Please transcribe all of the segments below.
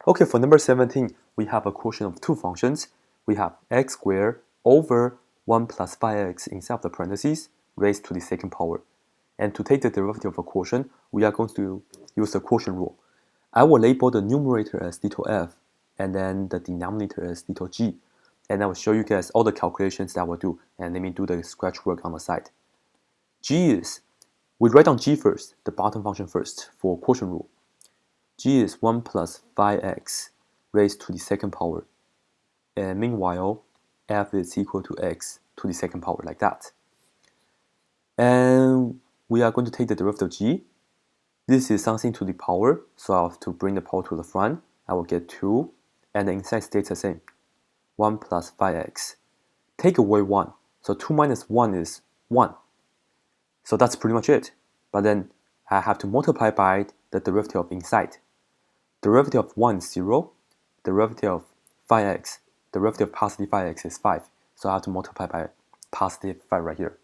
Okay, for number 17, we have a quotient of two functions. We have x squared over 1 plus 5x inside of the parentheses raised to the second power. And to take the derivative of a quotient, we are going to use the quotient rule. I will label the numerator as little f, and then the denominator as little g. And I will show you guys all the calculations that I will do, and let me do the scratch work on the side. G is, we write down g first, the bottom function first, for quotient rule. G is 1 plus 5x raised to the second power. And meanwhile, f is equal to x to the second power, like that. And we are going to take the derivative of g. This is something to the power, so I have to bring the power to the front. I will get 2, and the inside stays the same. 1 plus 5x. Take away 1, so 2 minus 1 is 1. So that's pretty much it. But then I have to multiply by the derivative of inside. Derivative of 1 is 0. Derivative of 5x. Derivative of positive 5x is 5. So I have to multiply by positive 5 right here.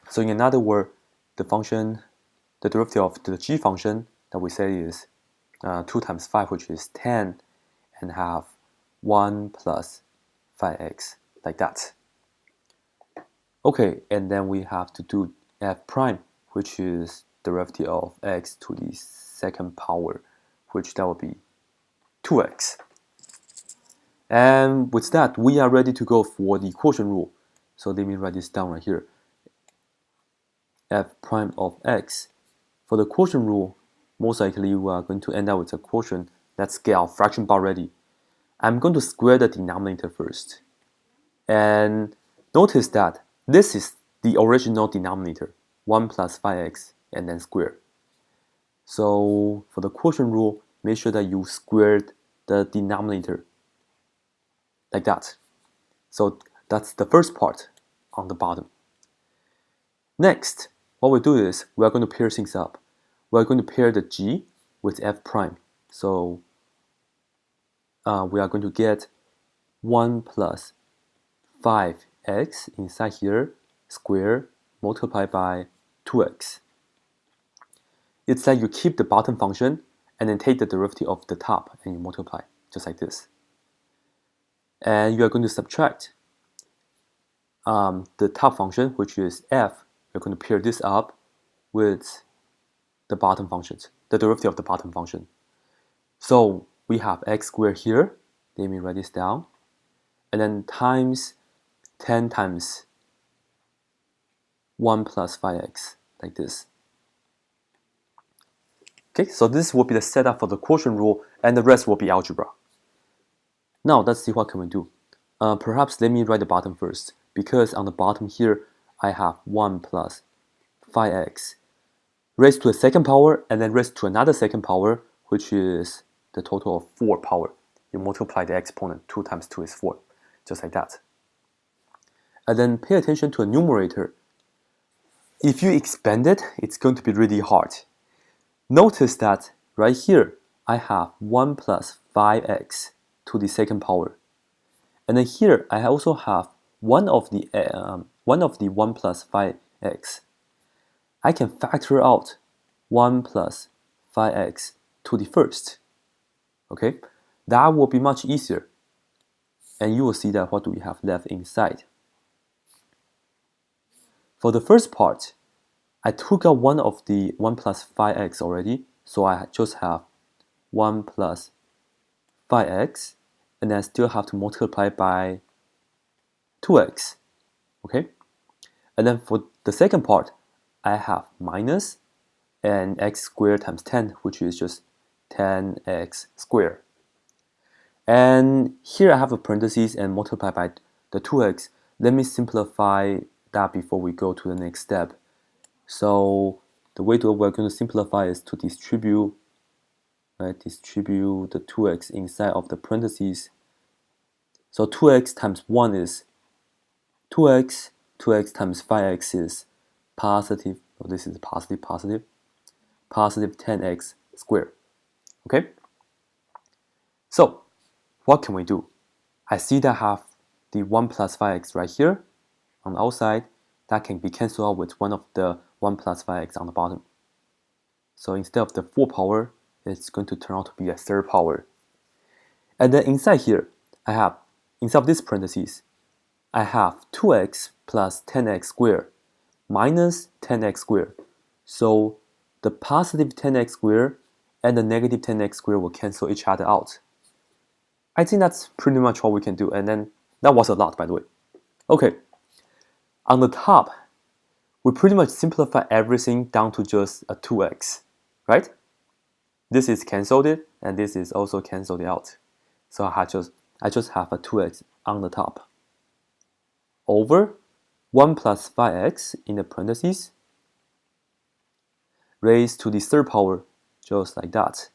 So in another word, the derivative of the g function that we say is 2 times 5, which is 10, and have 1 plus 5x, like that. Okay, and then we have to do f prime, which is derivative of x to the second power, which that will be 2x. And with that, we are ready to go for the quotient rule. So let me write this down right here. F prime of x. For the quotient rule, most likely we are going to end up with a quotient. Let's get our fraction bar ready. I'm going to square the denominator first. And notice that this is the original denominator, 1 plus 5x, and then square. So for the quotient rule, make sure that you squared the denominator, like that. So that's the first part on the bottom. Next, what we do is we are going to pair things up. We are going to pair the g with f prime. So we are going to get 1 plus 5x inside here, square, multiplied by 2x. It's like you keep the bottom function and then take the derivative of the top and you multiply, just like this. And you are going to subtract the top function, which is f. You're going to pair this up with the bottom functions, the derivative of the bottom function. So we have x squared here. Let me write this down. And then times 10 times 1 plus 5x, like this. Okay, so this will be the setup for the quotient rule, and the rest will be algebra. Now let's see what can we do. Perhaps let me write the bottom first, because on the bottom here I have 1 plus 5x raised to a second power and then raised to another second power, which is the total of 4 power. You multiply the exponent, 2 times 2 is 4, just like that. And then pay attention to a numerator. If you expand it, it's going to be really hard. Notice that right here, I have 1 plus 5x to the second power. And then here, I also have one of the 1 plus 5x. I can factor out 1 plus 5x to the first. Okay, that will be much easier. And you will see that what do we have left inside. For the first part, I took out one of the 1 plus 5x already, so I just have 1 plus 5x, and I still have to multiply by 2x, okay? And then for the second part, I have minus and x squared times 10, which is just 10x squared. And here I have a parentheses and multiply by the 2x. Let me simplify that before we go to the next step. So the way we're going to simplify is to distribute the 2x inside of the parentheses. So 2x times 1 is 2x, 2x times 5x is positive, this is positive 10x squared. Okay? So what can we do? I see that I have the 1 plus 5x right here on the outside. That can be cancelled out with one of the 1 plus 5x on the bottom. So instead of the 4 power, it's going to turn out to be a third power. And then inside here, inside of this parentheses, I have 2x plus 10x squared minus 10x squared. So the positive 10x squared and the negative 10x squared will cancel each other out. I think that's pretty much what we can do. And then that was a lot, by the way. Okay, on the top, we pretty much simplify everything down to just a 2x, right? This is cancelled it, and this is also cancelled out. So I just have a 2x on the top over 1 plus 5x in the parentheses raised to the third power, just like that.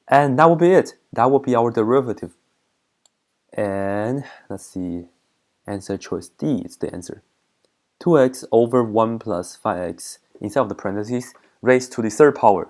And that will be it. That will be our derivative. And let's see, answer choice D is the answer. 2x over 1 plus 5x inside of the parentheses raised to the third power.